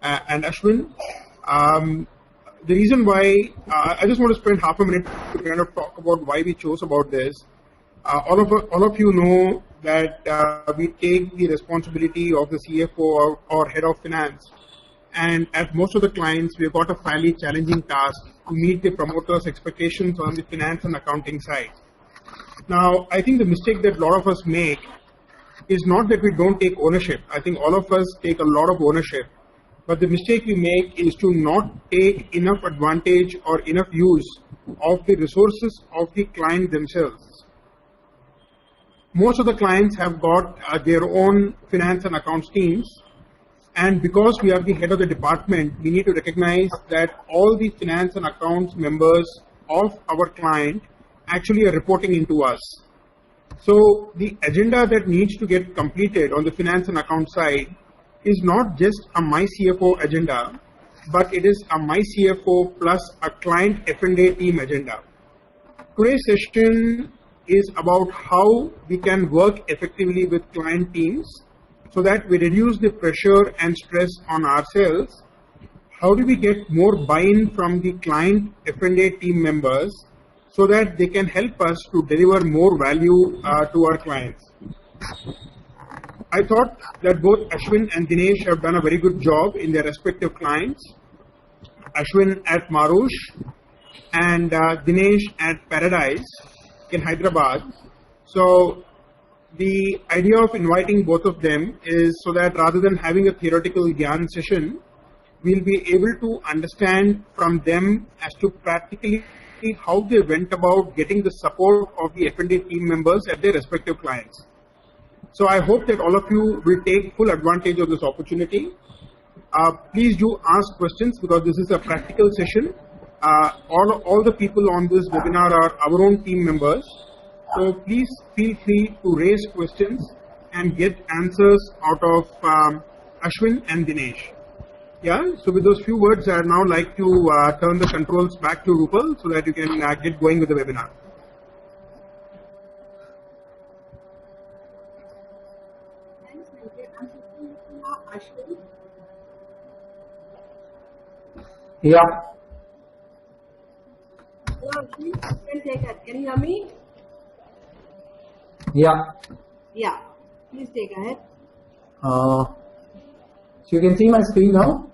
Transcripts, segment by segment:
and Ashwin. The reason why I just want to spend half a minute to kind of talk about why we chose about this. All of you know that we take the responsibility of the CFO or head of finance, and at most of the clients, we've got a fairly challenging task to meet the promoters' expectations on the finance and accounting side. Now, I think the mistake that a lot of us make is not that we don't take ownership. I think all of us take a lot of ownership. But the mistake we make is to not take enough advantage or enough use of the resources of the client themselves. Most of the clients have got their own finance and accounts teams. And because we are the head of the department, we need to recognize that all the finance and accounts members of our client actually are reporting into us. So the agenda that needs to get completed on the finance and account side is not just a My CFO agenda, but it is a My CFO plus a client F&A team agenda. Today's session is about how we can work effectively with client teams so that we reduce the pressure and stress on ourselves. How do we get more buy-in from the client F&A team members so that they can help us to deliver more value to our clients? I thought that both Ashwin and Dinesh have done a very good job in their respective clients. Ashwin at Marush and Dinesh at Paradise in Hyderabad. So the idea of inviting both of them is so that rather than having a theoretical Gyan session, we'll be able to understand from them as to practically how they went about getting the support of the F&A team members at their respective clients. So I hope that all of you will take full advantage of this opportunity. Please do ask questions because this is a practical session. All the people on this webinar are our own team members. So please feel free to raise questions and get answers out of Ashwin and Dinesh. Yeah, so with those few words, I'd now like to turn the controls back to Rupal so that you can get going with the webinar. Thanks, Ashwin. Yeah. Hello, Ashwin. Can you hear me? Yeah. Yeah. Please take ahead. So you can see my screen now?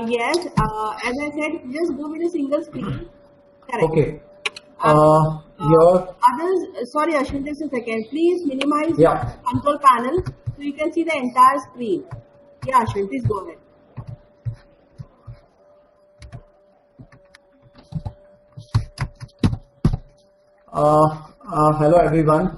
Yes. As I said, just go with a single screen. Correct. Okay. Sorry, Ashwin, just a second. Please minimize the control panel so you can see the entire screen. Yeah, Ashwin, please go ahead. Hello everyone.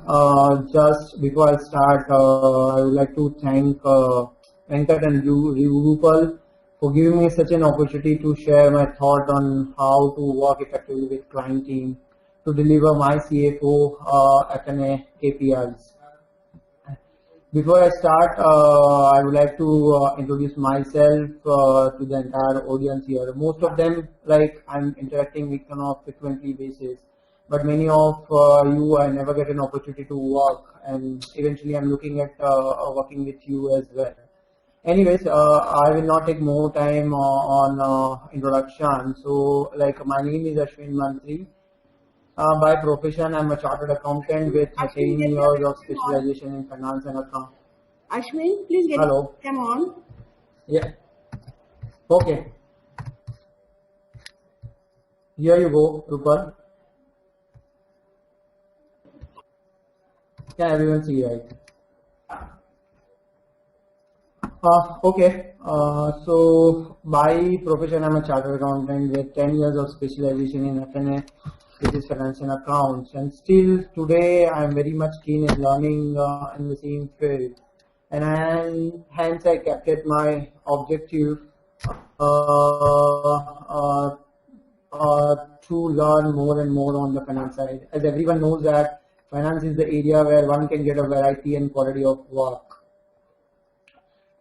Just before I start, I would like to thank Venkat and Rupal for giving me such an opportunity to share my thought on how to work effectively with client team to deliver my CFO F&A KPIs. Before I start, I would like to introduce myself to the entire audience here. Most of them, like I'm interacting with on a frequently basis. But many of you, I never get an opportunity to work, and eventually I'm looking at working with you as well. Anyways, I will not take more time on introduction. So, like, my name is Ashwin Mantri. By profession, I'm a chartered accountant with 10 years of specialization in finance and accounting. Ashwin, please get come on. Yeah. Okay. Here you go, Rupal. Can everyone see right? Okay. So by profession, I'm a chartered accountant with 10 years of specialization in F&A, which is finance and accounts. And still today, I'm very much keen in learning in the same field. And hence, I kept it my objective to learn more and more on the finance side. As everyone knows that finance is the area where one can get a variety and quality of work.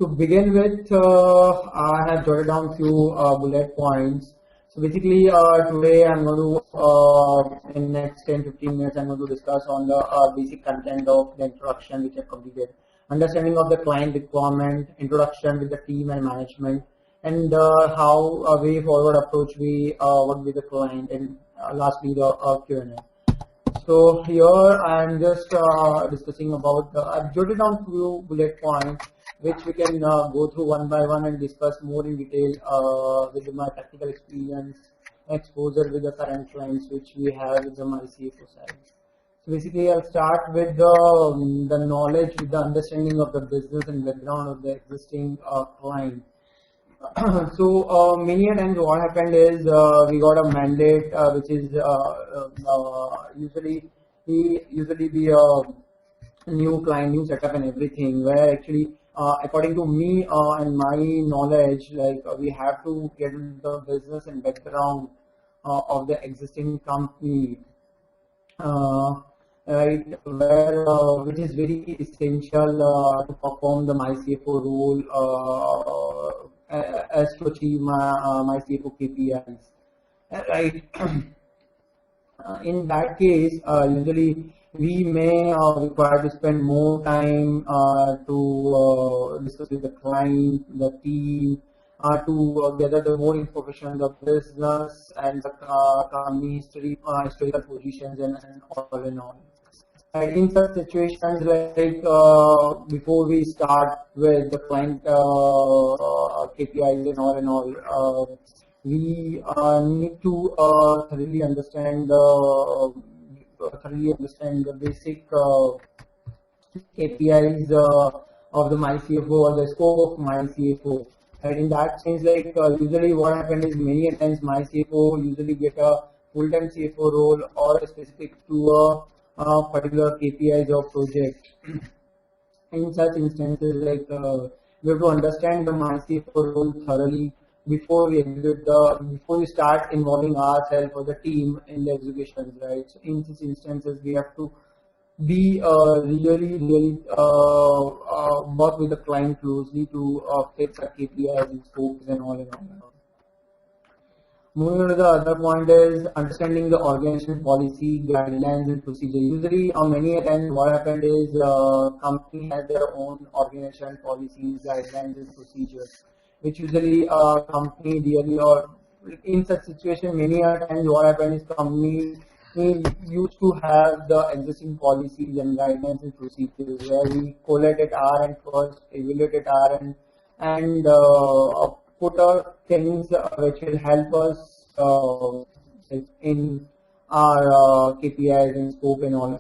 To begin with, I have jotted down few bullet points. So basically, today I'm going to, in the next 10-15 minutes, I'm going to discuss on the basic content of the introduction which I completed. understanding of the client requirement, introduction with the team and management, and how a way forward approach we work with the client, and lastly the Q&A. So here I am just discussing about, I've jotted down few bullet points which we can go through one by one and discuss more in detail with my practical experience, exposure with the current clients which we have with the MyCfo side. So basically I'll start with the knowledge, with the understanding of the business and background of the existing client. So many a times what happened is we got a mandate which is usually be a new client, new setup and everything, where actually according to me and my knowledge, like we have to get the business and background of the existing company, right, where which is very essential to perform the MyCfo role as to achieve my CFO KPIs, right? In that case, usually we may require to spend more time to discuss with the client, the team, to gather the more information on the business and the company historical positions and all in all. And in such situations, like before we start with the client KPIs and all, we need to thoroughly understand the basic KPIs of the MyCfo or the scope of MyCfo. And in that sense, like usually what happens is many times MyCfo usually get a full-time CFO role or specific to a particular KPIs or project. In such instances, like we have to understand the MyCfo role thoroughly before we start involving ourselves or the team in the executions, right? So in such instances, we have to be really work with the client closely to fix the KPIs and scopes and all and all. Moving on to the other point is understanding the organization policy, guidelines and procedure. Usually many times what happened is company has their own organization policies, guidelines and procedures, which usually company really, or in such situation many times what happened is company used to have the existing policies and guidelines and procedures where we collect at our end first, evaluate at our end, and put our things which will help us in our KPIs and scope and all.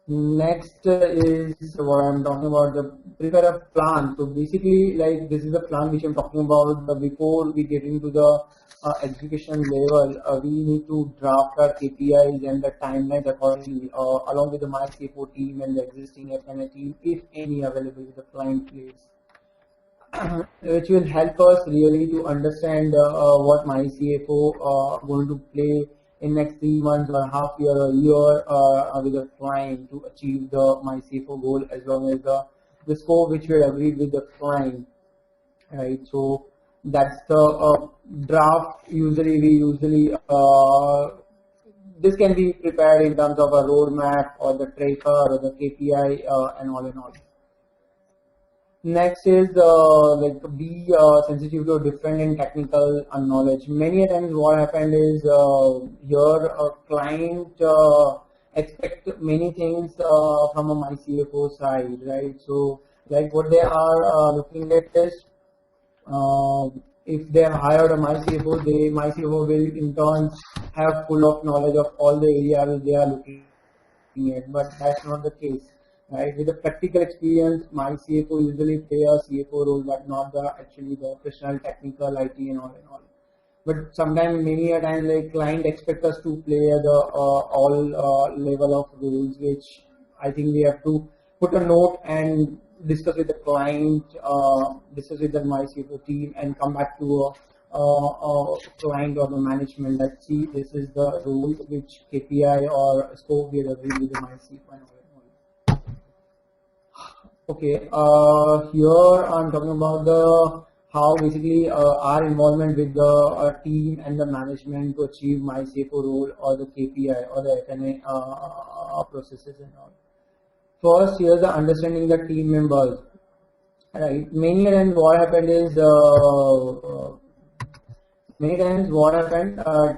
Next is what I'm talking about, the prepare a plan. So basically, like this is a plan which I'm talking about. Before we get into the execution level, we need to draft our KPIs and the timelines accordingly, along with the MyCfo team and the existing FNA team, if any available with the client place, which will help us really to understand what MyCfo going to play in next 3 months or half year or year with the client to achieve the MyCfo goal, as long as the scope which we agreed with the client, right? So that's the draft. Usually this can be prepared in terms of a roadmap or the tracker or the KPI and all in all. Next is like be sensitive to different and technical knowledge. Many times what happened is your client expect many things from a MyCfo side, right? So like what they are looking at is if they have hired a MyCfo, MyCfo will in turn have full of knowledge of all the areas they are looking at, but that's not the case. Right, with the practical experience, MyCfo usually play a CFO role, but not actually the professional technical IT and all and all. But sometimes, many a times, like client expect us to play the all level of roles, which I think we have to put a note and discuss with the client, discuss with the MyCfo team, and come back to a client or the management that see this is the role which KPI or scope we have agreed with the MyCfo and all. Okay, here I'm talking about how basically our involvement with the team and the management to achieve MyCfo role or the KPI or the FNA processes and all. first here's the understanding the team members. Right. Many times what happened,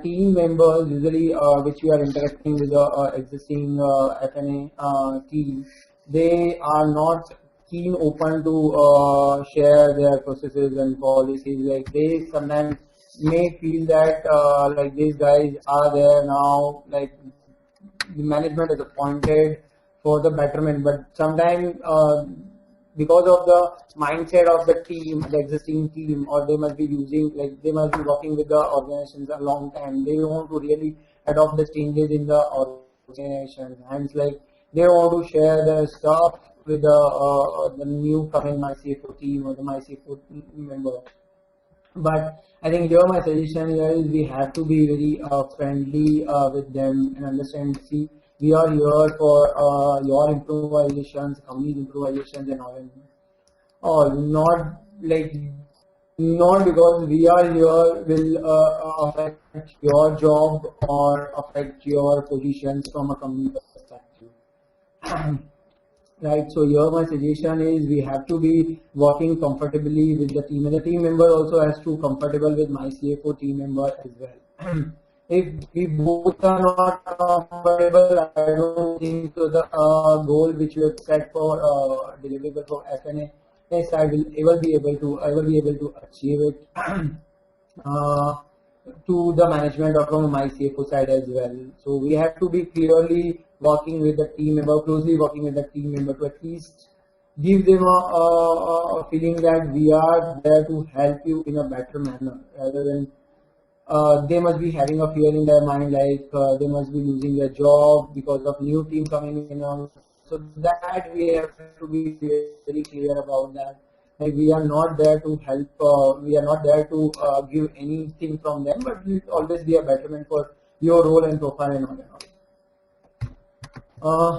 team members usually which we are interacting with the existing FNA team, they are not keen open to share their processes and policies. Like they sometimes may feel that like these guys are there now, like the management is appointed for the betterment, but sometimes because of the mindset of the team, the existing team, or they must be using, like they must be working with the organizations a long time. They want to really adopt the changes in the organization. Hence, like they want to share their stuff with the new coming MyCfo team or the MyCfo member. But I think here my suggestion here is we have to be very friendly with them and understand. See, we are here for your improvisations, company's improvisations, and all. Not because we are here will affect your job or affect your positions from a company perspective. Right, so here my suggestion is we have to be working comfortably with the team, and the team member also has to comfortable with MyCfo team member as well. If we both are not comfortable, I don't think so the goal which we have set for deliverable for FNA, yes, I will be able to achieve it to the management or from MyCfo side as well. So we have to be clearly working with the team member, closely working with the team member to at least give them a feeling that we are there to help you in a better manner, rather than they must be having a fear in their mind like they must be losing their job because of new team coming in. So that we have to be very clear about that. Like we are not there to help, we are not there to give anything from them, but we always be a betterment for your role and profile and all.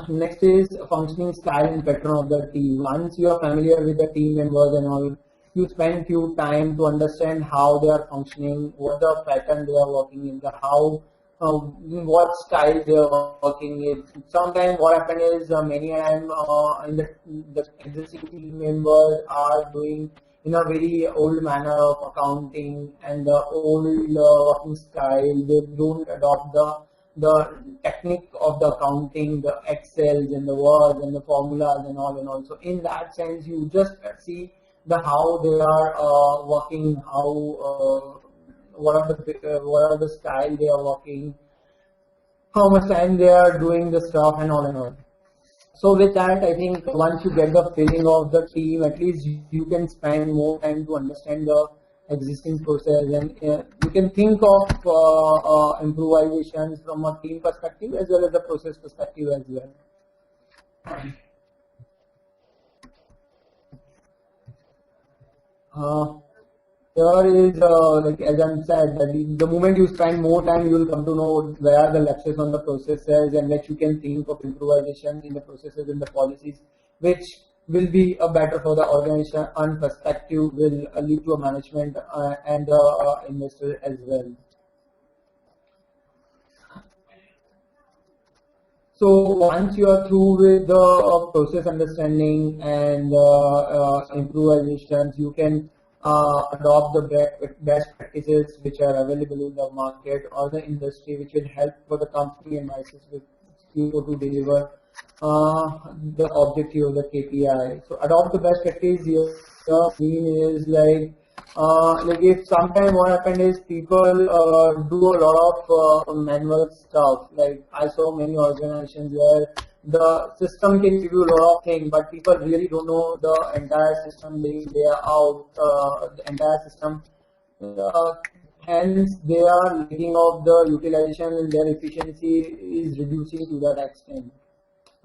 Next is functioning style and pattern of the team. Once you are familiar with the team members and all, you spend few time to understand how they are functioning, what the pattern they are working in, what style they are working in. Sometimes what happens is many times in the existing team members are doing in a very old manner of accounting and the old working style. They don't adopt the technique of the accounting, the Excels and the words and the formulas and all and all. So in that sense, you just see how they are working, what are the style they are working, how much time they are doing the stuff and all and all. So with that, I think once you get the feeling of the team, at least you can spend more time to understand the existing process, and you can think of improvisations from a team perspective as well as the process perspective as well. Here is like as I said, that the moment you spend more time, you will come to know where are the lapses on the processes, and that you can think of improvisation in the processes and the policies, which will be better for the organization and perspective, will lead to a management and investor as well. So once you are through with the process understanding and improvisations, you can adopt the best practices which are available in the market or the industry, which will help for the company and MyCfo to deliver the objective of the KPI. So adopt the best practice here is like if sometimes what happened is people do a lot of manual stuff. Like I saw many organizations where the system can give you a lot of things, but people really don't know the entire system they are out, the entire system. Hence, they are letting off the utilization and their efficiency is reducing to that extent.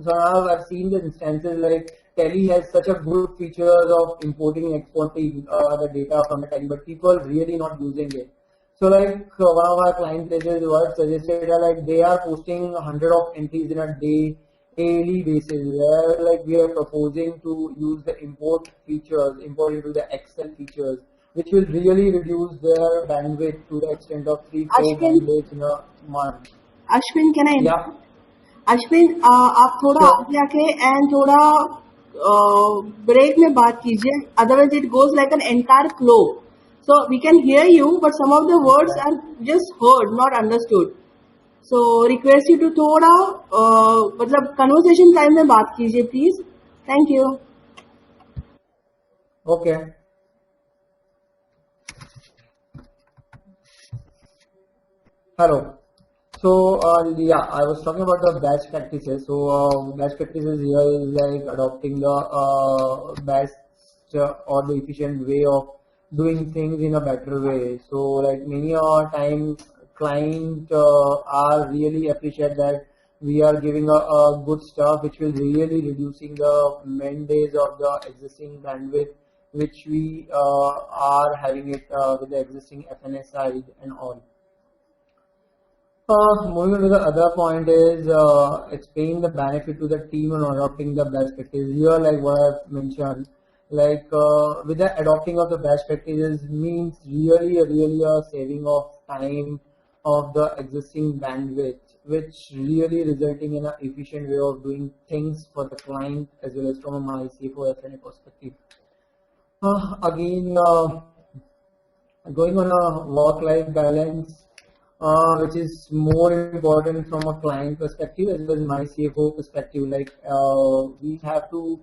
So now I've seen the instances like Tally has such a good features of importing and exporting the data from the Tally, but people really not using it. So like one of our client pages was suggested like they are posting 100 of entries in a daily basis, where like we are proposing to use the import into the Excel features, which will really reduce their bandwidth to the extent of 3-4 days in a month. Ashwin, can I? Yeah. Ashwin आप थोड़ा आगे आके and थोड़ा break में बात कीजिए, otherwise it goes like an entire flow. So we can hear you, but some of the words are just heard, not understood. So request you to थोड़ा मतलब conversation time में बात कीजिए please. Thank you. Okay. Hello. So yeah, I was talking about the best practices. So best practices here is like adopting the best or the efficient way of doing things in a better way. So like many time client are really appreciate that we are giving a good stuff which will really reducing the main days of the existing bandwidth which we are having it with the existing FNS side and all. Moving on to the other point is explain the benefit to the team and adopting the best practices. Here, like what I've mentioned, like with the adopting of the best practices means really a saving of time of the existing bandwidth, which really resulting in an efficient way of doing things for the client as well as from a MyCfo F A perspective. Again, going on a work-life balance. Which is more important from a client perspective as well as my CFO perspective. Like we have to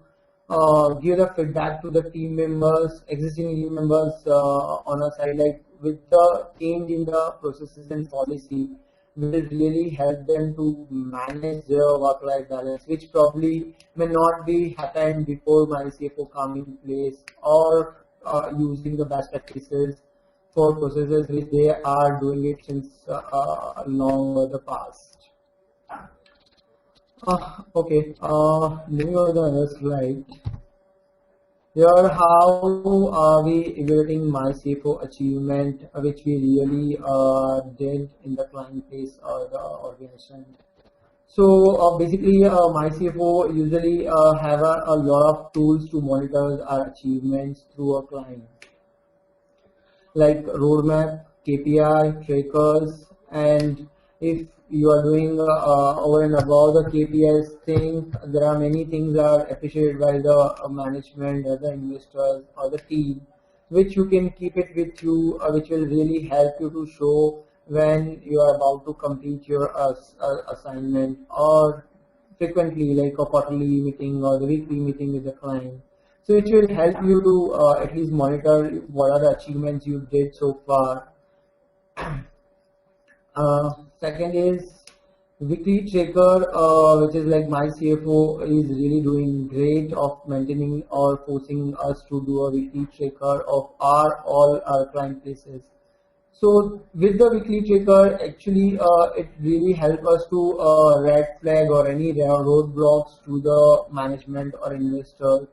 give the feedback to the team members, existing team members on our side. Like with the change in the processes and policy, will really help them to manage their work-life balance, which probably may not be happened before my CFO come in place or using the best practices for processes which they are doing it since long the past. Okay, moving on to the other slide. Here, how are we evaluating my CFO achievement, which we really did in the client base or the organization. So basically, my CFO usually have a lot of tools to monitor our achievements through a client, like roadmap, KPI, trackers, and if you are doing over and above the KPIs thing, there are many things that are appreciated by the management or the investors or the team, which you can keep it with you, which will really help you to show when you are about to complete your assignment, or frequently like a quarterly meeting or the weekly meeting with the client. So it will help you to at least monitor what are the achievements you did so far. Second is weekly tracker, which is like my CFO is really doing great of maintaining or forcing us to do a weekly tracker of all our client places. So with the weekly tracker, actually it really helps us to red flag or any roadblocks to the management or investor.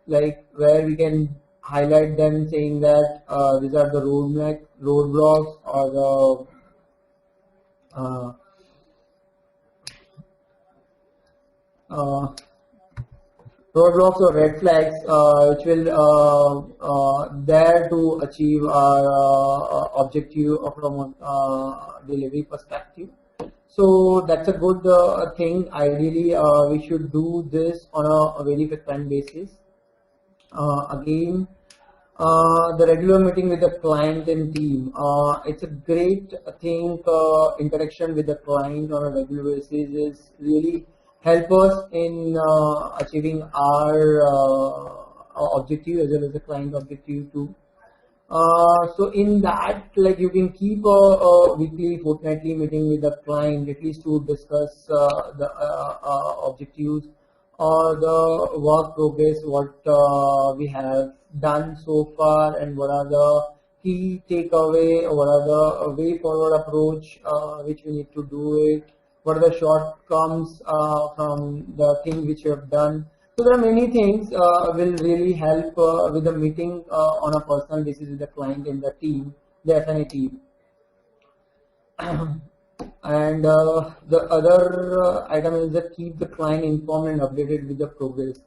Like where we can highlight them saying that these are the roadblocks or the roadblocks or red flags which will dare to achieve our objective from a delivery perspective. So that's a good thing. Ideally, we should do this on a very frequent basis. Again, the regular meeting with the client and team. It's a great thing. Interaction with the client on a regular basis is really help us in achieving our objective as well as the client objective too. So in that, like you can keep a weekly, fortnightly meeting with the client at least to discuss the objectives or the work progress, what we have done so far, and what are the key takeaway, or what are the way forward approach which we need to do it, what are the shortcomings from the thing which you have done. So there are many things will really help with the meeting on a personal basis with the client and the team, the F&A team. And the other item is that keep the client informed and updated with the progress.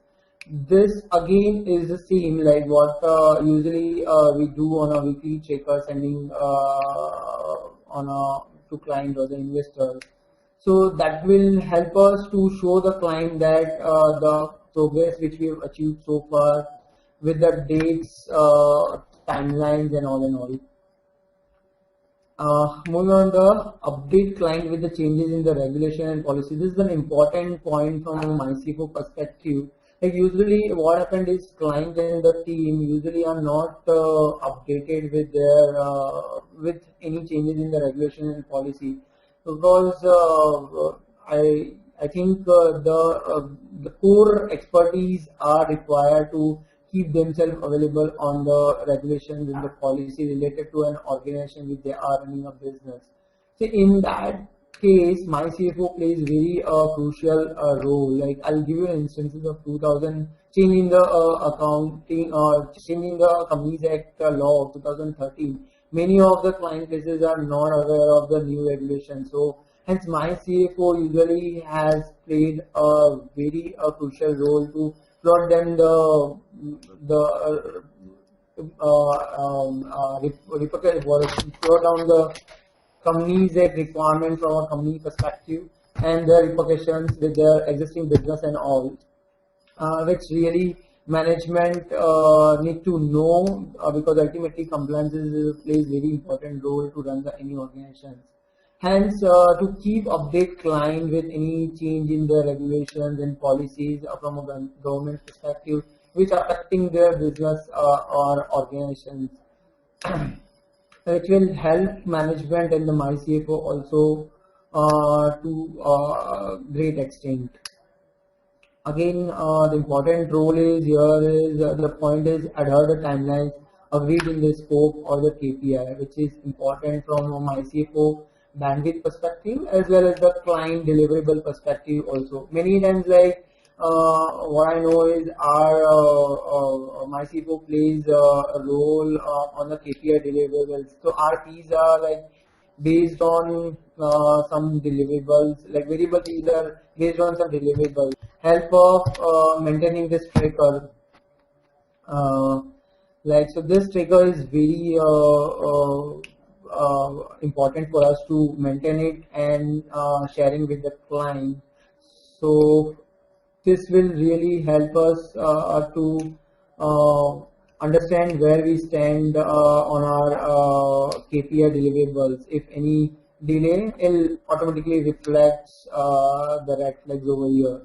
This again is the same like what usually we do on a weekly checker, sending on to client or the investors. So that will help us to show the client that the progress which we have achieved so far with the dates, timelines and all and all. Moving on, the update client with the changes in the regulation and policy. This is an important point from a MyCfo perspective. Like usually what happened is client and the team usually are not updated with their with any changes in the regulation and policy, because I think the core expertise are required to keep themselves available on the regulations and the policy related to an organization which they are running a business. So in that case, my CFO plays very crucial role. Like I'll give you instances of 2000 changing the accounting or changing the Companies Act law of 2013. Many of the client bases are not aware of the new regulations. So hence my CFO usually has played a very crucial role to plot them plot down the Companies Act requirement from a company perspective and their repercussions with their existing business and all, which really management need to know, because ultimately compliance plays very important role to run any organizations. Hence, to keep update client with any change in the regulations and policies from a government perspective, which are affecting their business or organizations, which will help management and the MyCfo also to great extent. Again, the important role is here is the point is adhere the timelines agreed in the scope or the KPI, which is important from a MyCfo bandwidth perspective as well as the client deliverable perspective also. Many times, like what I know is our MyCfo plays a role on the KPI deliverables. So our fees are like based on some deliverables, like variable fees are based on some deliverables. Help of maintaining this tracker. Like so, this tracker is very important for us to maintain it and sharing with the client. So this will really help us to understand where we stand on our KPI deliverables. If any delay, it automatically reflects the red flags over here.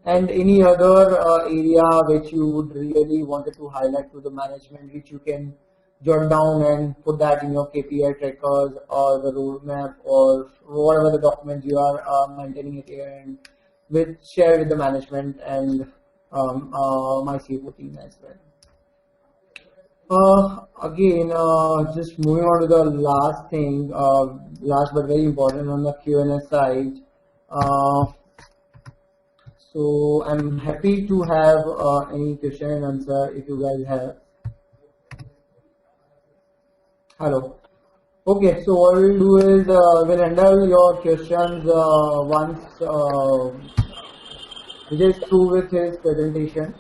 And any other area which you would really wanted to highlight to the management, which you can jot down and put that in your KPI trackers or the roadmap or whatever the documents you are maintaining it here, and with share with the management and my CFO team as well. Again, just moving on to the last thing, last but very important on the Q&A side. So I'm happy to have any question and answer if you guys have. Hello. Okay, so what we'll do is we'll handle your questions once Vijay is through with his presentation.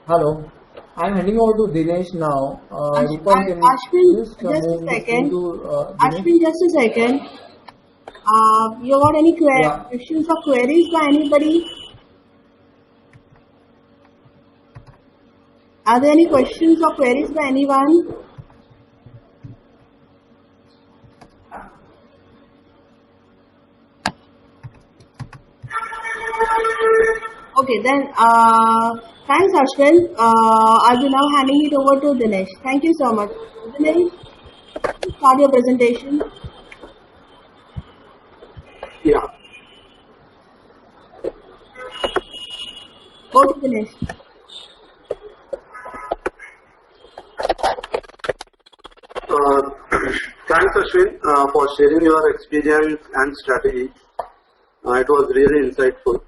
Hello. I'm handing over to Dinesh now. Ashwin, just a second. Ashwin, just a second. You got any questions or queries by anybody? Are there any questions or queries by anyone? Okay, then thanks Ashwin. I'll be now handing it over to Dinesh. Thank you so much. Dinesh, start your presentation. Yeah. Go to Dinesh. Thanks Ashwin for sharing your experience and strategy. It was really insightful.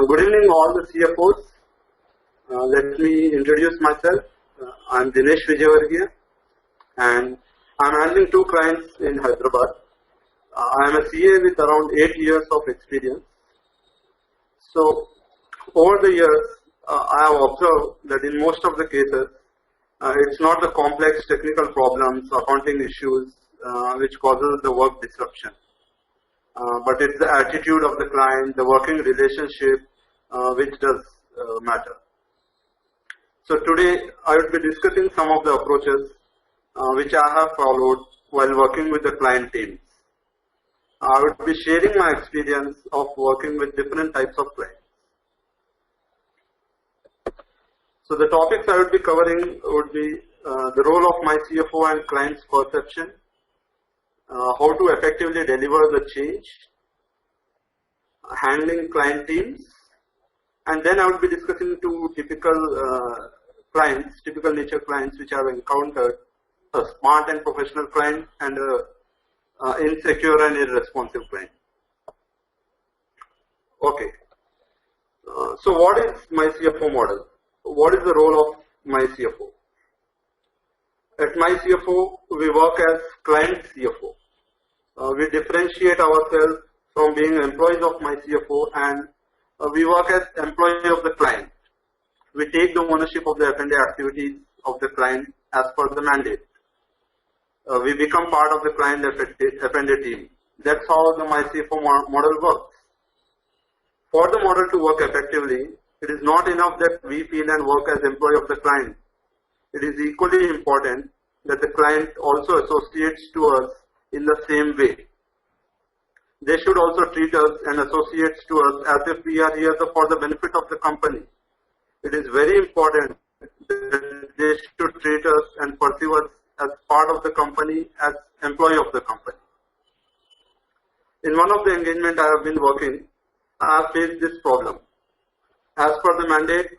Good evening all the CFOs. Let me introduce myself. I'm Dinesh Vijayvargiya and I'm handling 2 clients in Hyderabad. I am a CA with around 8 years of experience. So over the years, I have observed that in most of the cases, It's not the complex technical problems, accounting issues, which causes the work disruption. But it's the attitude of the client, the working relationship, which does matter. So today I will be discussing some of the approaches which I have followed while working with the client teams. I will be sharing my experience of working with different types of clients. So the topics I would be covering would be the role of my CFO and client's perception, how to effectively deliver the change, handling client teams, and then I would be discussing two typical clients, typical nature clients which I have encountered, a smart and professional client and a insecure and irresponsive client. Okay. So what is my CFO model? What is the role of my CFO? At my CFO, we work as client CFO. We differentiate ourselves from being employees of my CFO, and we work as employee of the client. We take the ownership of the F&A activities of the client as per the mandate. We become part of the client F&A team. That's how the my CFO model works. For the model to work effectively, it is not enough that we feel and work as employee of the client. It is equally important that the client also associates to us in the same way. They should also treat us and associates to us as if we are here for the benefit of the company. It is very important that they should treat us and perceive us as part of the company, as employee of the company. In one of the engagement I have been working, I have faced this problem. As per the mandate,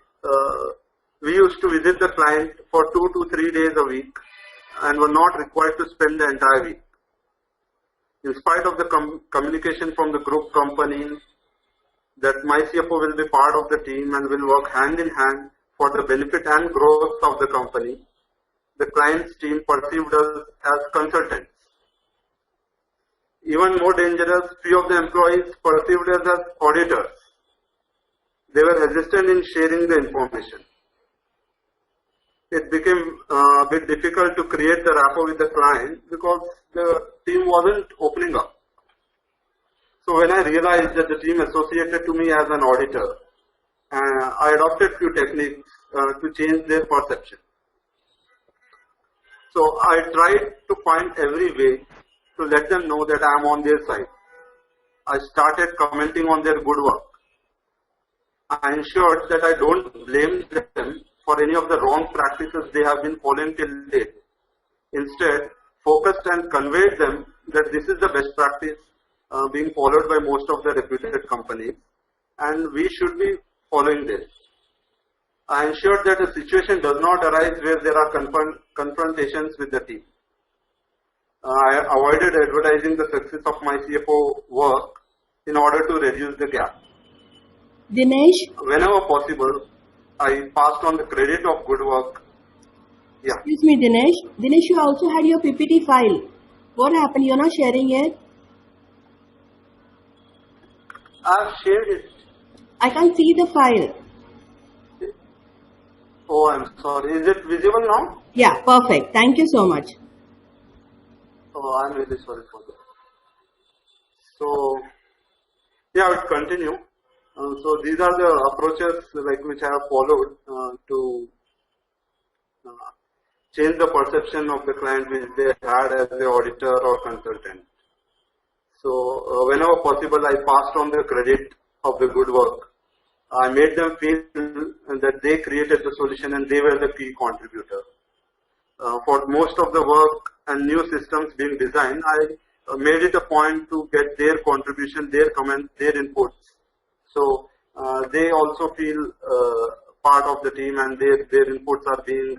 we used to visit the client for 2 to 3 days a week and were not required to spend the entire week. In spite of the communication from the group company that my CFO will be part of the team and will work hand in hand for the benefit and growth of the company, the client's team perceived us as consultants. Even more dangerous, few of the employees perceived us as auditors. They were hesitant in sharing the information. It became a bit difficult to create the rapport with the client because the team wasn't opening up. So when I realized that the team associated to me as an auditor, I adopted few techniques to change their perception. So I tried to find every way to let them know that I am on their side. I started commenting on their good work. I ensured that I don't blame them for any of the wrong practices they have been following till date. Instead, focused and conveyed them that this is the best practice being followed by most of the reputed companies, and we should be following this. I ensured that a situation does not arise where there are confrontations with the team. I avoided advertising the success of my CFO work in order to reduce the gap. Dinesh? Whenever possible, I passed on the credit of good work. Yeah. Excuse me, Dinesh. Dinesh, you also had your PPT file. What happened? You're not sharing it? I've shared it. I can't see the file. Oh, I'm sorry. Is it visible now? Yeah, perfect. Thank you so much. Oh, I'm really sorry for that. So, yeah, I will continue. So these are the approaches which I have followed to change the perception of the client which they had as the auditor or consultant. So whenever possible, I passed on the credit of the good work. I made them feel that they created the solution and they were the key contributor. For most of the work and new systems being designed, I made it a point to get their contribution, their comments, their inputs. So they also feel part of the team and their inputs are being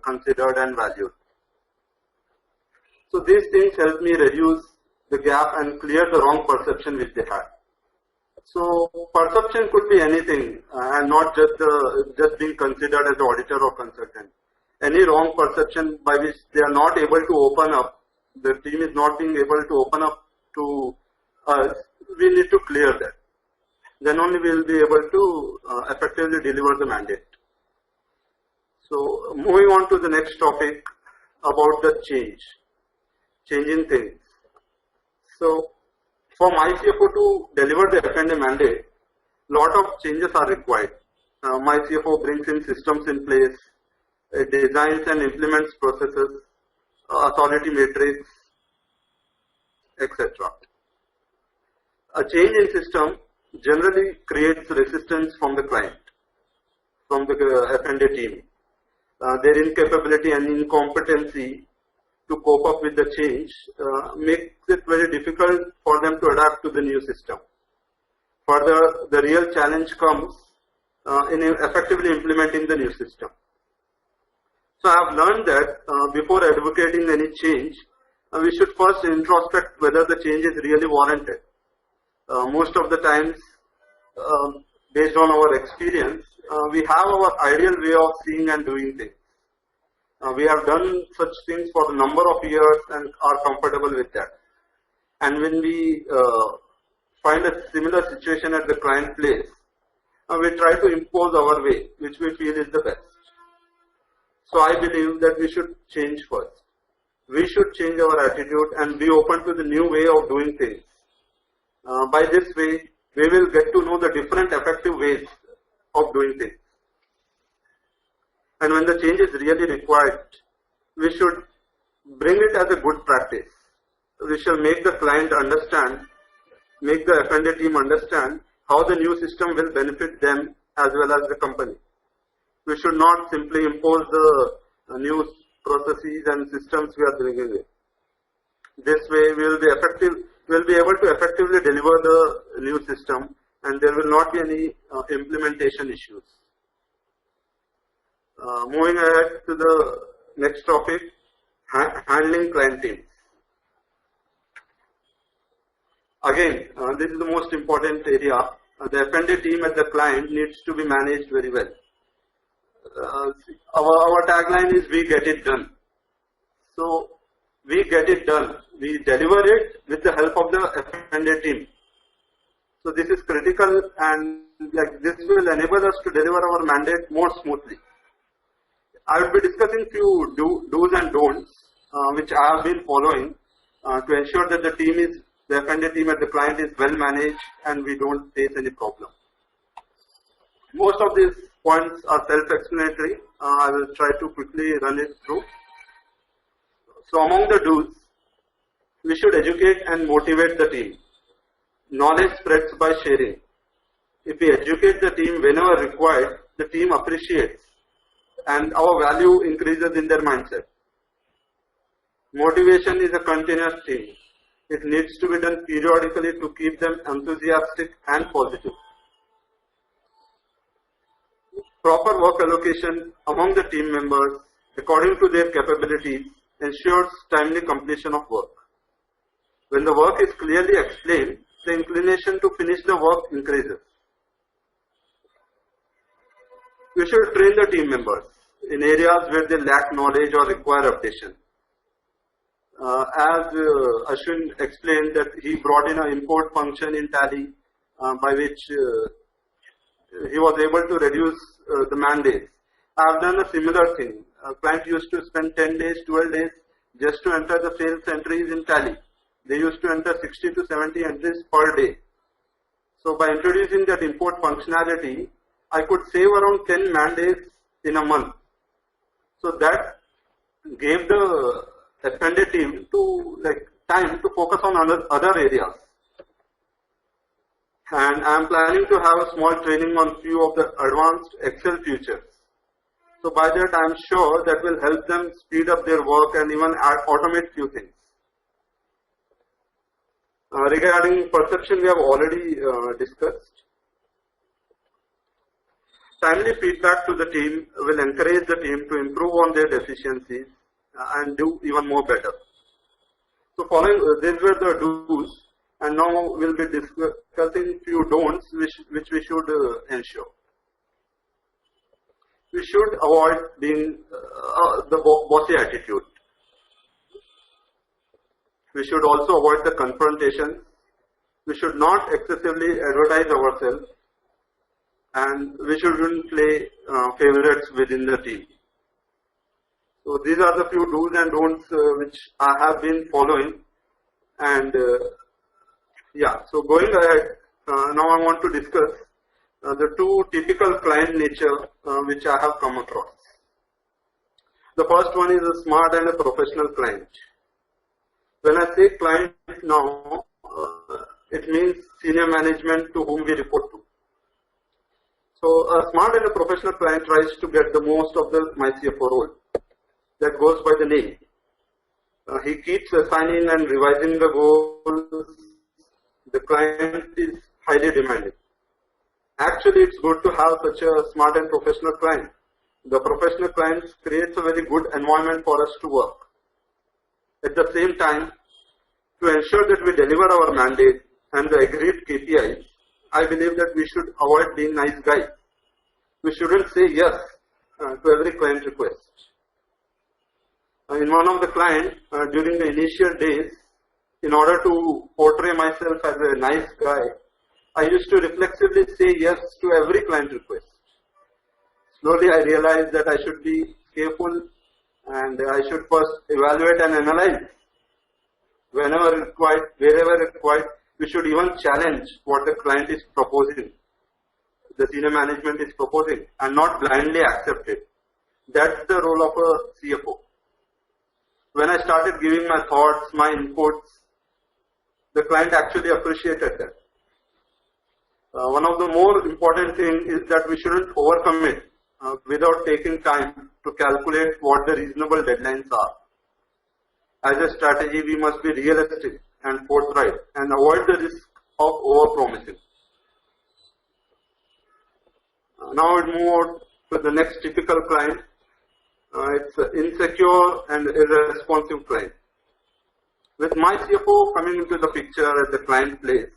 considered and valued. So these things help me reduce the gap and clear the wrong perception which they had. So perception could be anything and not just being considered as auditor or consultant. Any wrong perception by which they are not able to open up, the team is not being able to open up to us, we need to clear that. Then only we will be able to effectively deliver the mandate. So moving on to the next topic about the changing things. So for My CFO to deliver the F&A mandate, lot of changes are required. My CFO brings in systems in place, it designs and implements processes, authority matrix, etc. A change in system generally creates resistance from the client, from the F&A team. Their incapability and incompetency to cope up with the change makes it very difficult for them to adapt to the new system. Further, the real challenge comes in effectively implementing the new system. So I have learned that before advocating any change, we should first introspect whether the change is really warranted. Most of the times, based on our experience, we have our ideal way of seeing and doing things. We have done such things for a number of years and are comfortable with that. And when we find a similar situation at the client place, we try to impose our way, which we feel is the best. So I believe that we should change first. We should change our attitude and be open to the new way of doing things. By this way, we will get to know the different effective ways of doing things. And when the change is really required, we should bring it as a good practice. We shall make the client understand, make the F&A team understand how the new system will benefit them as well as the company. We should not simply impose the new processes and systems we are bringing in. This way we will be able to effectively deliver the new system and there will not be any implementation issues. Moving ahead to the next topic, handling client teams. Again, this is the most important area. The F&A team at the client needs to be managed very well. Our tagline is "We get it done." So we get it done. We deliver it with the help of the F&A team. So this is critical, and this will enable us to deliver our mandate more smoothly. I will be discussing few do's and don'ts which I have been following to ensure that the F&A team at the client is well managed and we don't face any problem. Most of these points are self-explanatory. I will try to quickly run it through. So among the do's, we should educate and motivate the team. Knowledge spreads by sharing. If we educate the team whenever required, the team appreciates and our value increases in their mindset. Motivation is a continuous thing. It needs to be done periodically to keep them enthusiastic and positive. Proper work allocation among the team members according to their capabilities ensures timely completion of work. When the work is clearly explained, the inclination to finish the work increases. We should train the team members in areas where they lack knowledge or require updation. As Ashwin explained that he brought in an import function in Tally by which he was able to reduce the mandates. I have done a similar thing. A client used to spend 10 days, 12 days just to enter the sales entries in Tally. They used to enter 60 to 70 entries per day. So by introducing that import functionality, I could save around 10 mandates in a month. So that gave the F&A team time to focus on other areas. And I am planning to have a small training on few of the advanced Excel features. So by that I am sure that will help them speed up their work and even automate few things. Regarding perception, we have already discussed. Timely feedback to the team will encourage the team to improve on their deficiencies and do even more better. So following, these were the do's, and now we'll be discussing few don'ts which we should ensure. We should avoid being the bossy attitude. We should also avoid the confrontation. We should not excessively advertise ourselves, and we shouldn't play favorites within the team. So these are the few do's and don'ts which I have been following. And yeah, so going ahead, now I want to discuss the two typical client nature which I have come across. The first one is a smart and a professional client. When I say client now, it means senior management to whom we report to. So a smart and a professional client tries to get the most of the My CFO role. That goes by the name. He keeps assigning and revising the goals. The client is highly demanding. Actually, it's good to have such a smart and professional client. The professional clients creates a very good environment for us to work. At the same time, to ensure that we deliver our mandate and the agreed KPIs, I believe that we should avoid being nice guys. We shouldn't say yes to every client request. In one of the clients, during the initial days, in order to portray myself as a nice guy, I used to reflexively say yes to every client request. Slowly I realized that I should be careful and I should first evaluate and analyze. Whenever required, wherever required, we should even challenge what the client is proposing, the senior management is proposing, and not blindly accept it. That's the role of a CFO. When I started giving my thoughts, my inputs, the client actually appreciated that. One of the more important things is that we shouldn't overcommit without taking time to calculate what the reasonable deadlines are. As a strategy, we must be realistic and forthright and avoid the risk of over-promising. Now we move on to the next typical client. It's insecure and irresponsive client. With My CFO coming into the picture at the client place,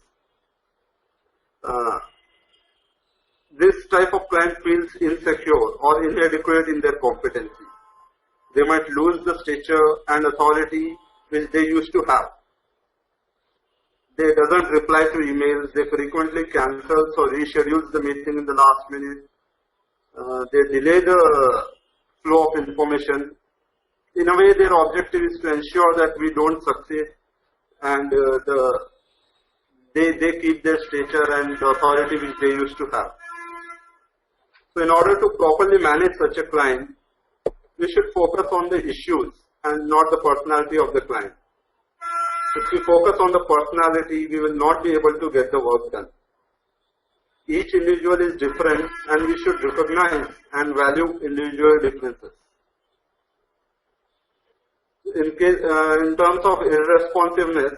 this type of client feels insecure or inadequate in their competency. They might lose the stature and authority which they used to have. They doesn't reply to emails, they frequently cancels or reschedules the meeting in the last minute. They delay the flow of information. In a way, their objective is to ensure that we don't succeed and they keep their stature and the authority which they used to have. So in order to properly manage such a client, we should focus on the issues and not the personality of the client. If we focus on the personality, we will not be able to get the work done. Each individual is different and we should recognize and value individual differences. In terms of irresponsiveness,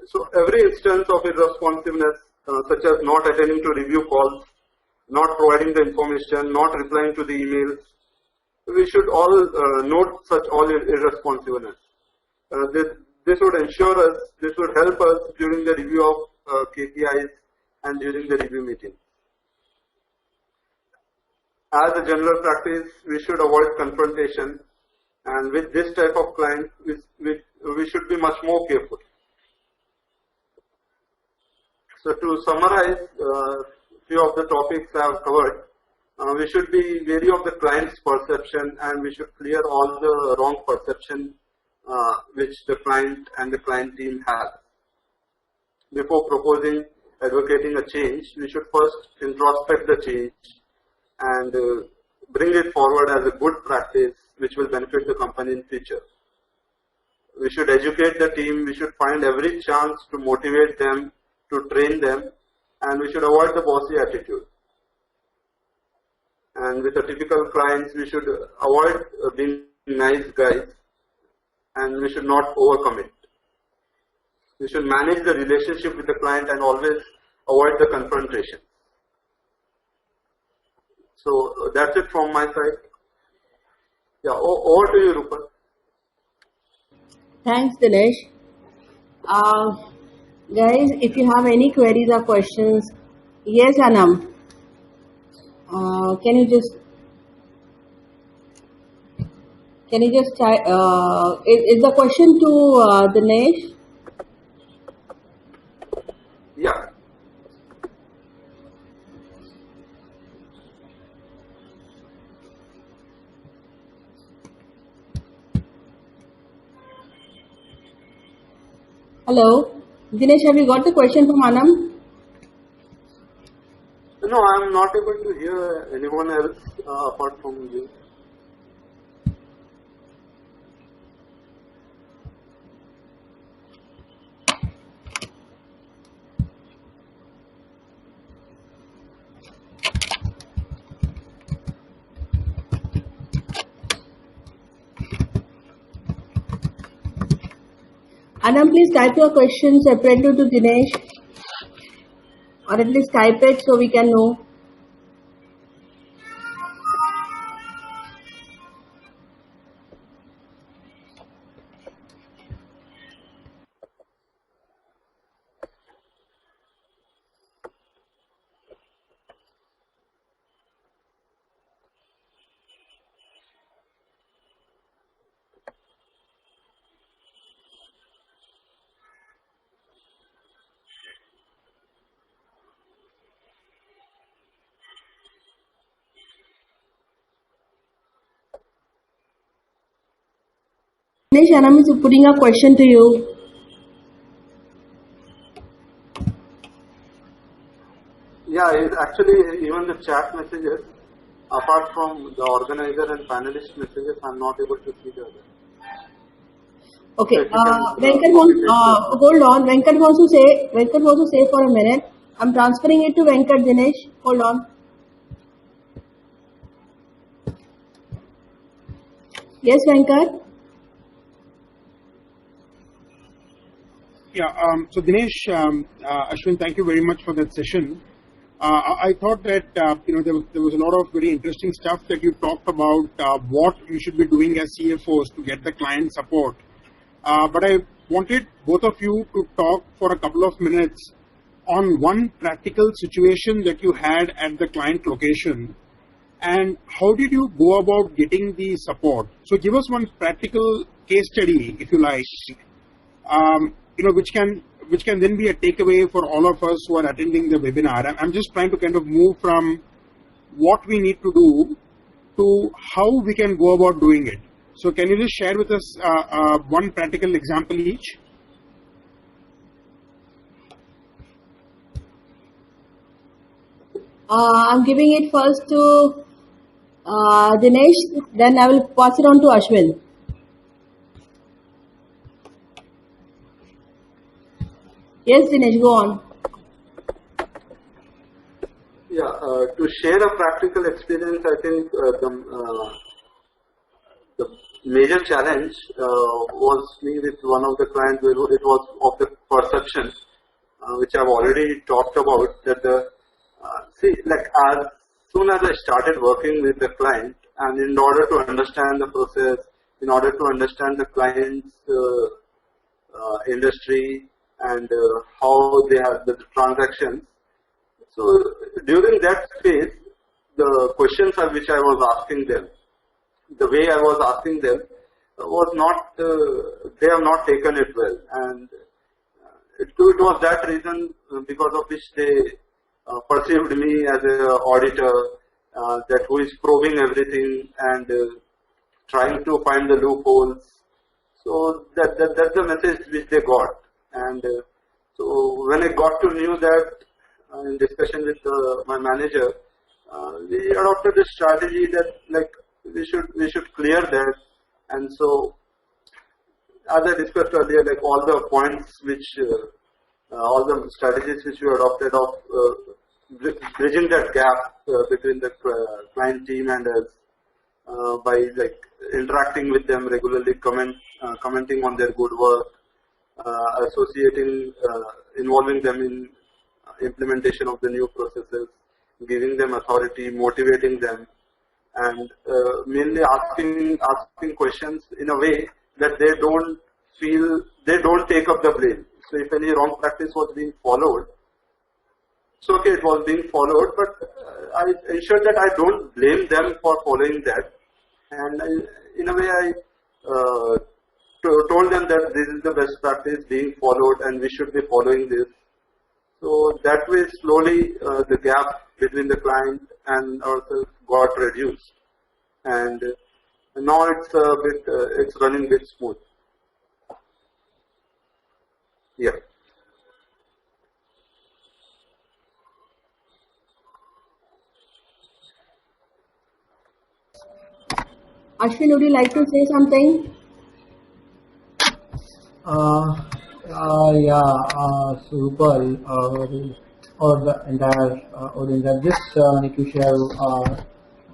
so every instance of irresponsiveness, such as not attending to review calls, not providing the information, not replying to the emails, we should all note such all irresponsiveness. This would ensure us, this would help us during the review of KPIs and during the review meeting. As a general practice, we should avoid confrontation, and with this type of client, we should be much more careful. So to summarize, few of the topics I have covered, we should be wary of the client's perception and we should clear all the wrong perception which the client and the client team have. Before proposing, advocating a change, we should first introspect the change and bring it forward as a good practice which will benefit the company in future. We should educate the team, we should find every chance to motivate them, to train them, and we should avoid the bossy attitude. And with the typical clients, we should avoid being nice guys and we should not overcommit. We should manage the relationship with the client and always avoid the confrontation. So that's it from my side. Yeah, over to you, Rupal. Thanks, Dinesh. Guys, if you have any queries or questions, yes, Anam. Can you just try? Is the question to Dinesh? Yeah. Hello. Dinesh, have you got the question from Anam? No, I am not able to hear anyone else apart from you. Anam, please type your question separately to Dinesh, or at least type it so we can know. Dinesh, Anam is putting a question to you. Yeah, actually even the chat messages, apart from the organizer and panelist messages, I am not able to see the other. Okay. So if you can, Venkat hold on. Venkat wants to say for a minute. I'm transferring it to Venkat. Dinesh, hold on. Yes, Venkat. Yeah. So Dinesh, Ashwin, thank you very much for that session. I thought that there was a lot of very interesting stuff that you talked about what you should be doing as CFOs to get the client support. But I wanted both of you to talk for a couple of minutes on one practical situation that you had at the client location, and how did you go about getting the support? So give us one practical case study, if you like, which can then be a takeaway for all of us who are attending the webinar. I'm just trying to kind of move from what we need to do to how we can go about doing it. So can you just share with us one practical example each? I'm giving it first to Dinesh, then I will pass it on to Ashwin. Yes, Dinesh, go on. Yeah, to share a practical experience, I think the major challenge was me with one of the clients where it was of the perception, which I've already talked about. That as soon as I started working with the client, and in order to understand the process, in order to understand the client's industry and how they have the transactions. So during that phase, the questions which I was asking them, the way I was asking them was not, they have not taken it well, and it was that reason because of which they perceived me as an auditor, that who is probing everything and trying to find the loopholes. So that's the message which they got, and so when I got to know that in discussion with my manager, we adopted a strategy that we should clear that, and so as I discussed earlier, all the points which all the strategies which we adopted of bridging that gap between the client team and us by interacting with them regularly, commenting on their good work, involving them in implementation of the new processes, giving them authority, motivating them, and mainly asking questions in a way that they don't take up the blame. So if any wrong practice was being followed, so okay, it was being followed, but I ensured that I don't blame them for following that, and in a way I told them that this is the best practice being followed and we should be following this. So that way slowly the gap between the client and ourselves got reduced, and now it's running a bit smooth. Yeah. Ashwin, would you like to say something? Yeah, Rupal, or the entire audience. I just need to share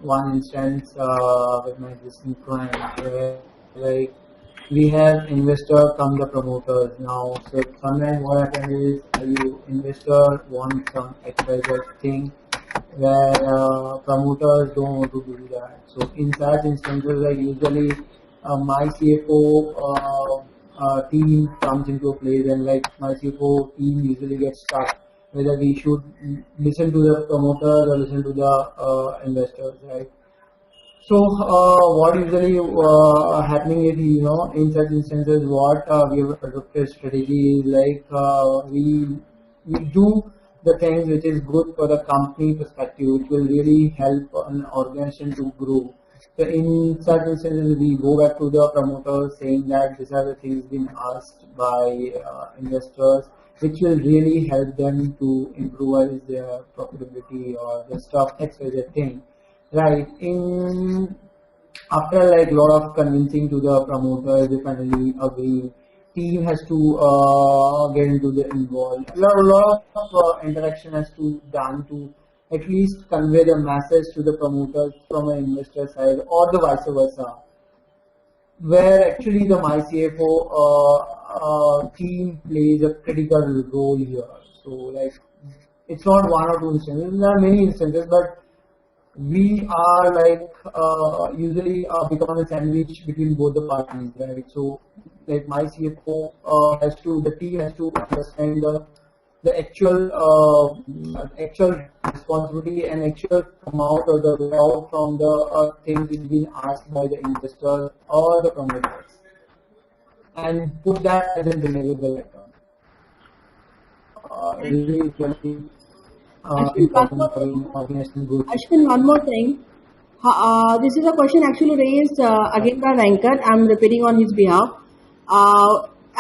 one instance with my existing client where, like, we have investor come the promoters now. So sometimes what happens is you investor want some XYZ thing where promoters don't want to do that. So in such instances, like usually my CFO team comes into place, and like my CFO team usually gets stuck whether we should listen to the promoters or listen to the investors, right? So what usually happening is, in such instances, what we have adopted strategy is like we do the things which is good for the company perspective, which will really help an organization to grow. So in such instances, we go back to the promoters saying that these are the things being asked by investors, which will really help them to improve their profitability or the stuff XYZ thing. Right. In after like a lot of convincing to the promoters, they finally agree. Team has to get into the involved. A lot of interaction has to done to at least convey the message to the promoters from an investor side or the vice versa, where actually the MyCfo team plays a critical role here. So like it's not one or two instances, there are many instances, but we are like usually become a sandwich between both the parties, right? So like my CFO the team has to understand the actual responsibility and actual amount or the payout from the things is being asked by the investors or the promoters, and put that as a deliverable return. Really Ashwin, one important more for an thing. organization growth. Ashwin, one more thing. This is a question actually raised again by Venkat. I'm repeating on his behalf.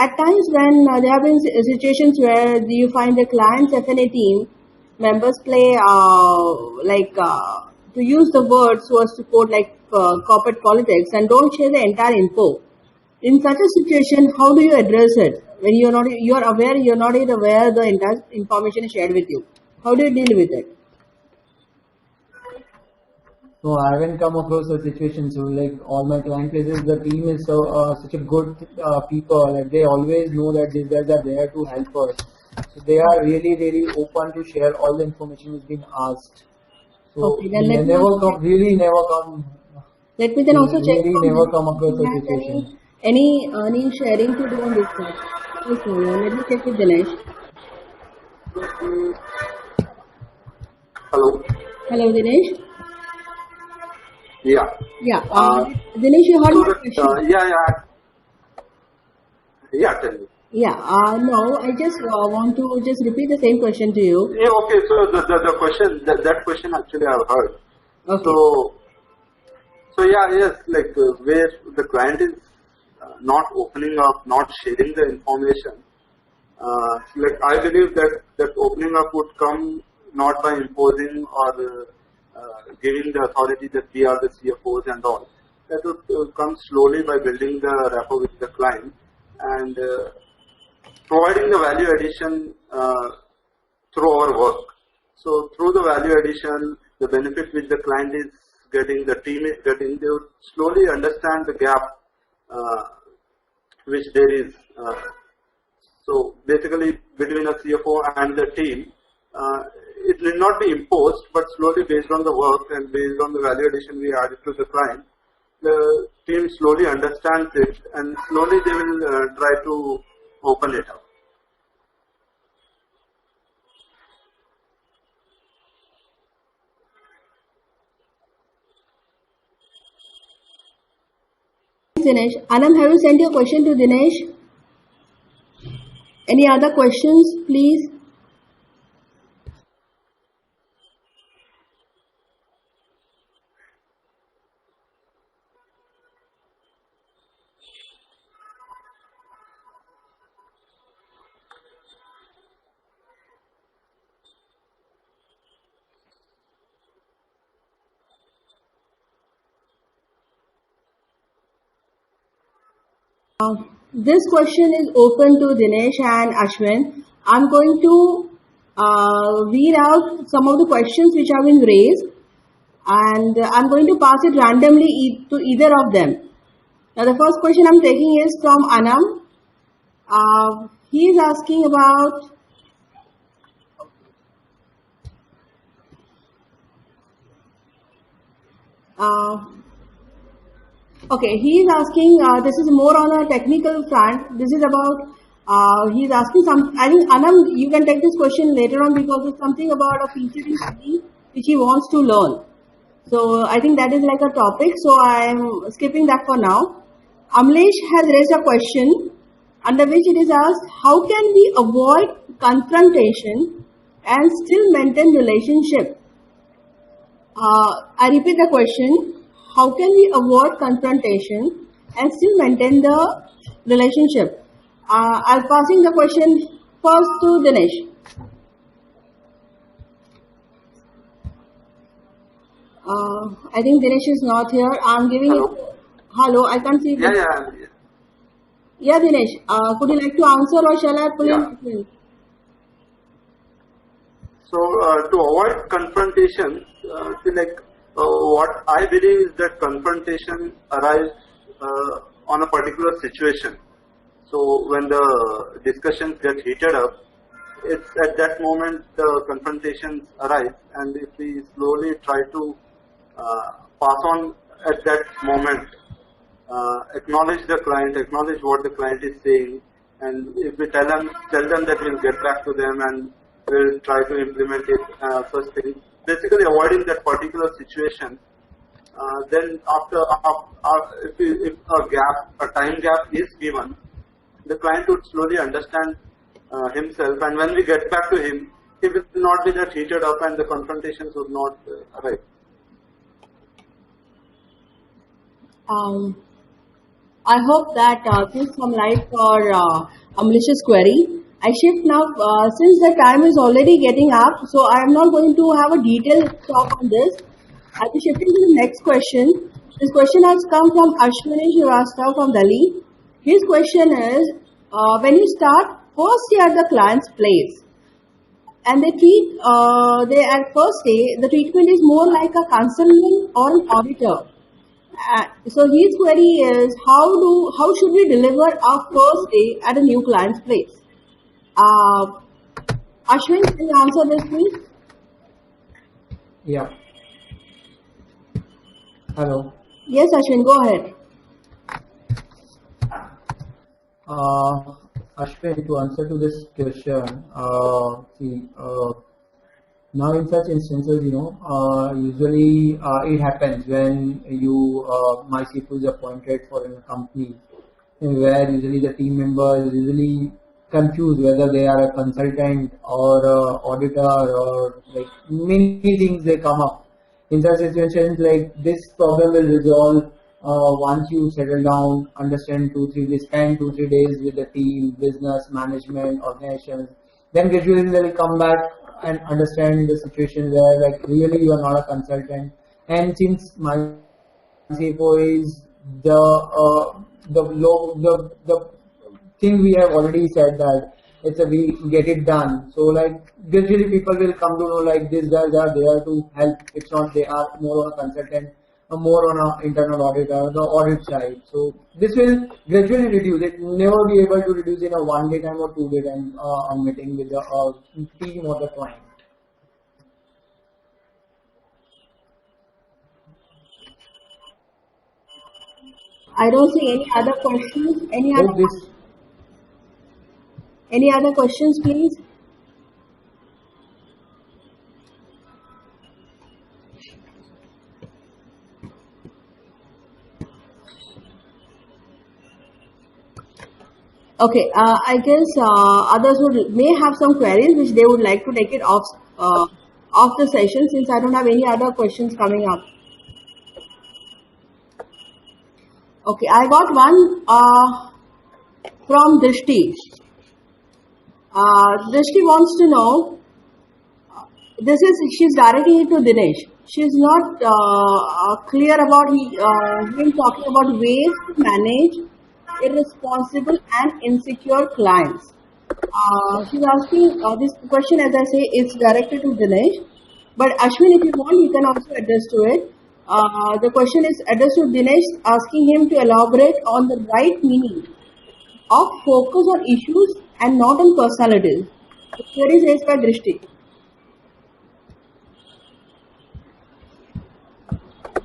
At times when there have been situations where you find the client's F&A team members play to use the words so as to quote like corporate politics and don't share the entire info. In such a situation, how do you address it when you're not yet aware the entire information is shared with you? How do you deal with it? No, I haven't come across a situation. So, like all my client places, the team is such a good people. Like they always know that these guys are there to help us. So they are really, really open to share all the information is being asked. So Okay, then we let me never also come, really never come, let me then also check really from never him come if across he a has situation. any sharing to do on this part. Okay, let me check with Dinesh. Hello. Hello, Dinesh. Yeah. Yeah, Uh, Dinesh, you heard so my question. yeah. Tell me. Yeah, no, I just want to just repeat the same question to you. Yeah. Okay. So the question that question actually I've heard. Okay. So yes, like where the client is not opening up, not sharing the information. Like I believe that opening up would come not by imposing or giving the authority that we are the CFOs and all. That would come slowly by building the rapport with the client and providing the value addition through our work. So through the value addition, the benefit which the client is getting, the team is getting, they would slowly understand the gap uh, which there is. So basically, between a CFO and the team, it will not be imposed, but slowly based on the work and based on the value addition we added to the client, the team slowly understands it and slowly they will try to open it up. Thanks, Dinesh. Anam, have you sent your question to Dinesh? Any other questions, please? This question is open to Dinesh and Ashwin. I'm going to read out some of the questions which have been raised, and I'm going to pass it randomly to either of them. Now, the first question I'm taking is from Anam. He is asking about okay, he is asking, this is more on a technical front. This is about, he is asking I think Anam, you can take this question later on because it's something about a feature in study which he wants to learn. So I think that is like a topic. So I'm skipping that for now. Amlesh has raised a question under which it is asked, how can we avoid confrontation and still maintain relationship? I repeat the question. How can we avoid confrontation and still maintain the relationship? I'm passing the question first to Dinesh. I think Dinesh is not here. I'm giving it. Hello, I can't see. Yeah, Dinesh. Could you like to answer or shall I pull in? So to avoid confrontation, what I believe is that confrontation arises on a particular situation. So when the discussions get heated up, it's at that moment the confrontations arise, and if we slowly try to pass on at that moment, acknowledge the client, acknowledge what the client is saying, and if we tell them that we'll get back to them and we'll try to implement it, such things, basically avoiding that particular situation. Then if a time gap is given, the client would slowly understand himself, and when we get back to him, he will not be that heated up and the confrontations would not arise. I hope that gives some light for Amlish's query. I shift now, since the time is already getting up, so I am not going to have a detailed talk on this. I'll be shifting to the next question. This question has come from Ashwini Srivastava from Delhi. His question is, when you start first day at the client's place, and they at first day, the treatment is more like a consultant or an auditor. So his query is, how should we deliver our first day at a new client's place? Ashwin, can you answer this, please? Yeah. Hello. Yes, Ashwin, go ahead. Ashwin, to answer to this question, now in such instances, usually it happens when my CFO is appointed for a company, where usually the team members usually confused whether they are a consultant or a auditor, or like many things they come up. In such situations, like this problem will resolve once you settle down, understand spend 2-3 days with the team, business, management, organizations. Then gradually they will come back and understand the situation where like really you are not a consultant. And since my CFO is the thing we have already said that we get it done. So like gradually people will come to know like these guys are there to help. It's not they are more on a consultant or more on an internal auditor, the audit side. So this will gradually reduce. It never be able to reduce in a 1 day time or 2 day time on meeting with the team or the client. I don't see any other questions. Any other questions, please? Okay, I guess others may have some queries which they would like to take it off the session, since I don't have any other questions coming up. Okay, I got one from Drishti. Drishti wants to know, she's directing it to Dinesh. She's not clear about him talking about ways to manage irresponsible and insecure clients. She's asking this question, as I say, it's directed to Dinesh. But Ashwin, if you want, you can also address to it. The question is addressed to Dinesh, asking him to elaborate on the right meaning of focus on issues and not on personalities. The query is raised by Drishti.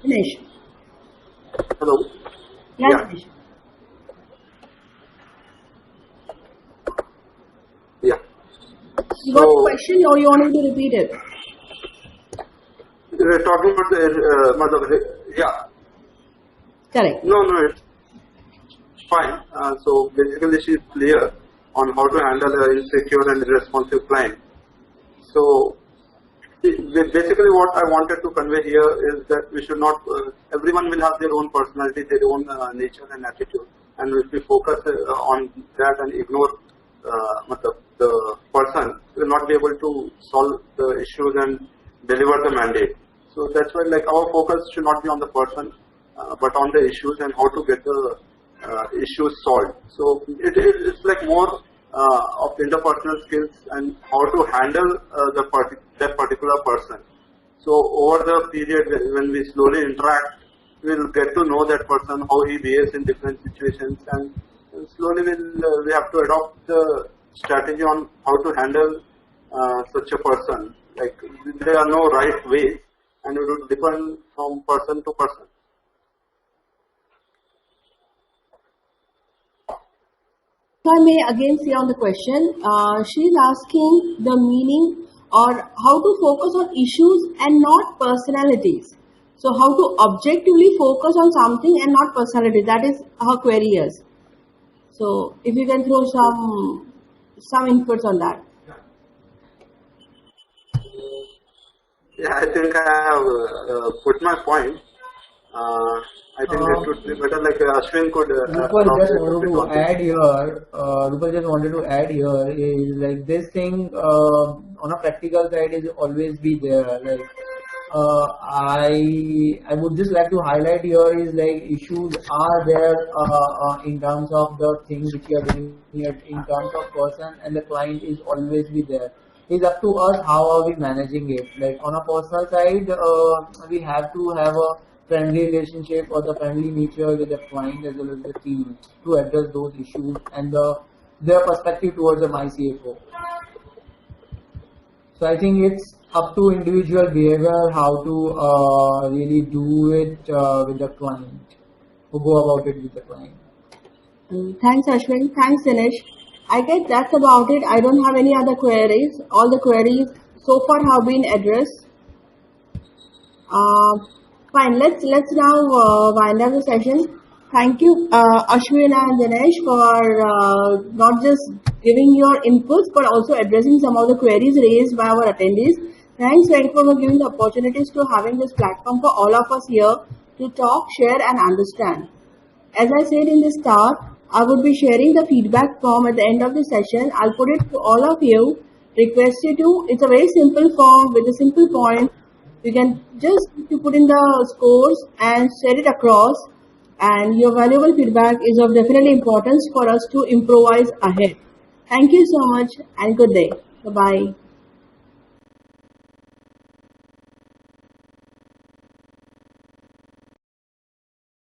Dinesh. Hello. Yes, Yeah. Dinesh. Yeah. You got the question or you want me to repeat it? We're talking about the yeah. Correct. No, it's fine. So basically, she's clear on how to handle an insecure and irresponsive client. So basically, what I wanted to convey here is that we should not. Everyone will have their own personality, their own nature and attitude, and if we focus on that and ignore the person, we will not be able to solve the issues and deliver the mandate. So that's why, like, our focus should not be on the person, but on the issues and how to get the issues solved. So it's like more of interpersonal skills and how to handle that particular person. So over the period when we slowly interact, we'll get to know that person, how he behaves in different situations, and slowly we have to adopt the strategy on how to handle such a person. Like, there are no right ways, and it will depend from person to person. If I may again say on the question, she's asking the meaning or how to focus on issues and not personalities. So how to objectively focus on something and not personality. That is her query is. So if you can throw some inputs on that. Yeah, I think I have put my point. I think it would be better, like Ashwin could. Rupal just wanted to add here. Rupal just wanted to add here is like this thing on a practical side is always be there. Like I would just like to highlight here is like issues are there in terms of the things which you are doing here in terms of person, and the client is always be there. It's up to us how are we managing it. Like on a personal side, we have to have a friendly relationship or the friendly nature with the client as well as the team to address those issues and their perspective towards the My CFO. So I think it's up to individual behavior how to really do it with the client, to go about it with the client. Thanks, Ashwin. Thanks, Dinesh. I guess that's about it. I don't have any other queries. All the queries so far have been addressed. Fine. Let's now wind up the session. Thank you, Ashwin and Dinesh, for not just giving your inputs but also addressing some of the queries raised by our attendees. Thanks, MyCfo, for giving the opportunities to having this platform for all of us here to talk, share, and understand. As I said in the start, I would be sharing the feedback form at the end of the session. I'll put it to all of you. Request you to. It's a very simple form with a simple point. You can just put in the scores and share it across. And your valuable feedback is of definitely importance for us to improvise ahead. Thank you so much and good day. Bye-bye.